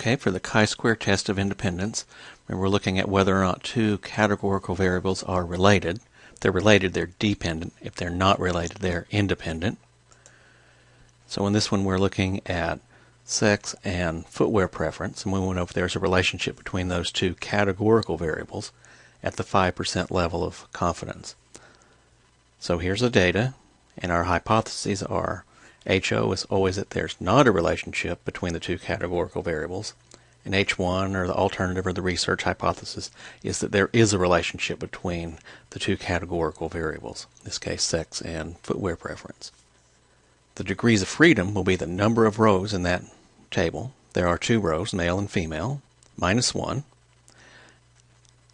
Okay, for the chi-square test of independence, we're looking at whether or not two categorical variables are related. If they're related, they're dependent. If they're not related, they're independent. So in this one, we're looking at sex and footwear preference, and we went over there's a relationship between those two categorical variables at the 5% level of confidence. So here's the data, and our hypotheses are HO is always that there's not a relationship between the two categorical variables, and H1, or the alternative or the research hypothesis, is that there is a relationship between the two categorical variables, in this case sex and footwear preference. The degrees of freedom will be the number of rows in that table. There are two rows, male and female, minus 1,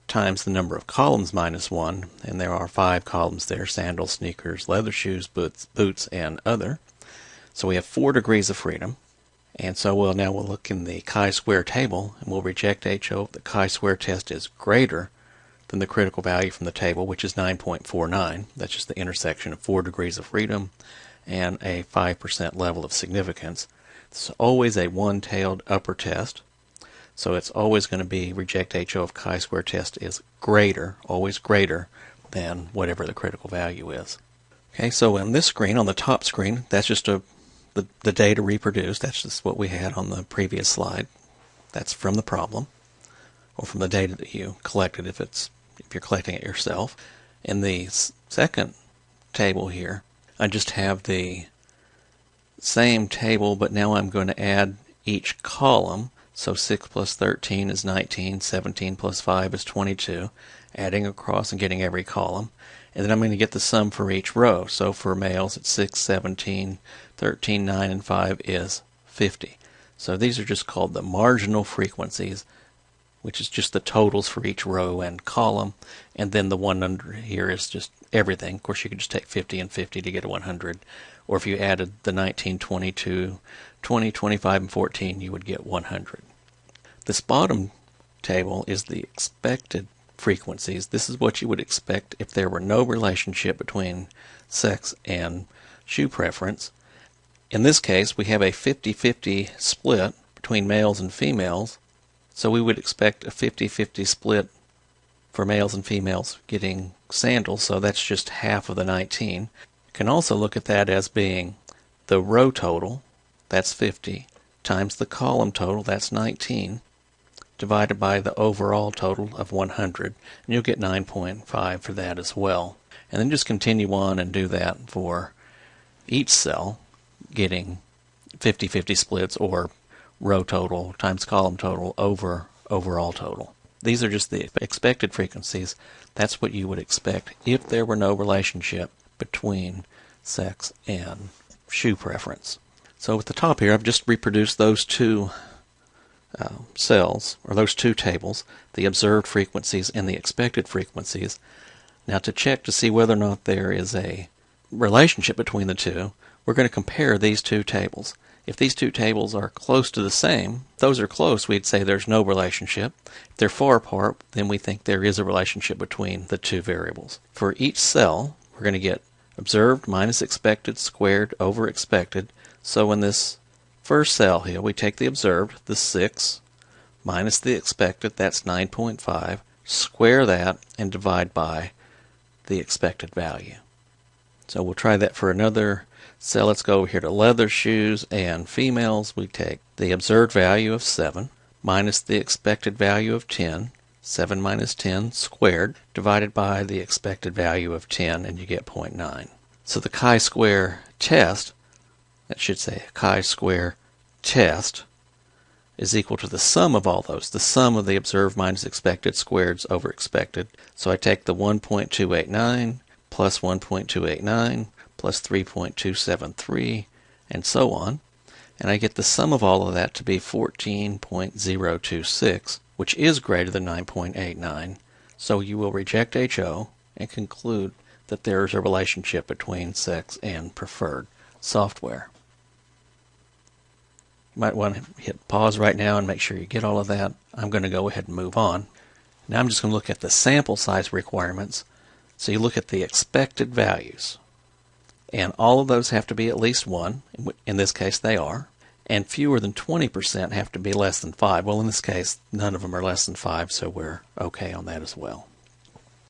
times the number of columns minus 1, and there are 5 columns there: sandals, sneakers, leather shoes, boots, and other. So we have 4 degrees of freedom, and so we'll look in the chi-square table, and we'll reject HO if the chi-square test is greater than the critical value from the table, which is 9.49. That's just the intersection of 4 degrees of freedom and a 5% level of significance. It's always a one-tailed upper test, so it's always going to be reject HO if chi-square test is greater, always greater than whatever the critical value is. Okay, so on this screen, on the top screen, that's just the data reproduced. That's just what we had on the previous slide. That's from the problem, or from the data that you collected if you're collecting it yourself. In the second table here, I just have the same table, but now I'm going to add each column. So 6 plus 13 is 19, 17 plus 5 is 22, adding across and getting every column. And then I'm going to get the sum for each row. So for males, it's 6, 17, 13, 9, and 5 is 50. So these are just called the marginal frequencies, which is just the totals for each row and column. And then the one under here is just everything. Of course, you could just take 50 and 50 to get a 100. Or if you added the 19, 22, 20, 25, and 14, you would get 100. This bottom table is the expected frequencies. This is what you would expect if there were no relationship between sex and shoe preference. In this case, we have a 50-50 split between males and females, so we would expect a 50-50 split for males and females getting sandals, so that's just half of the 19. You can also look at that as being the row total, that's 50, times the column total, that's 19, divided by the overall total of 100, and you'll get 9.5 for that as well. And then just continue on and do that for each cell, getting 50-50 splits, or row total times column total over overall total. These are just the expected frequencies. That's what you would expect if there were no relationship between sex and shoe preference. So at the top here, I've just reproduced those two cells, or those two tables, the observed frequencies and the expected frequencies. Now to check to see whether or not there is a relationship between the two, we're going to compare these two tables. If these two tables are close to the same, those are close, we'd say there's no relationship. If they're far apart, then we think there is a relationship between the two variables. For each cell, we're going to get observed minus expected squared over expected. So in this first cell here, we take the observed, the 6, minus the expected, that's 9.5, square that, and divide by the expected value. So we'll try that for another cell. Let's go over here to leather shoes and females. We take the observed value of 7, minus the expected value of 10, 7 minus 10 squared, divided by the expected value of 10, and you get 0.9. So the chi-square test, that should say chi-square test, is equal to the sum of all those. The sum of the observed minus expected squareds over expected. So I take the 1.289 plus 1.289 plus 3.273 and so on, and I get the sum of all of that to be 14.026, which is greater than 9.89. So you will reject HO and conclude that there is a relationship between sex and preferred software. You might want to hit pause right now and make sure you get all of that. I'm going to go ahead and move on. Now I'm just going to look at the sample size requirements. So you look at the expected values, and all of those have to be at least 1. In this case they are. and fewer than 20% have to be less than 5. Well, in this case, none of them are less than 5, so we're okay on that as well.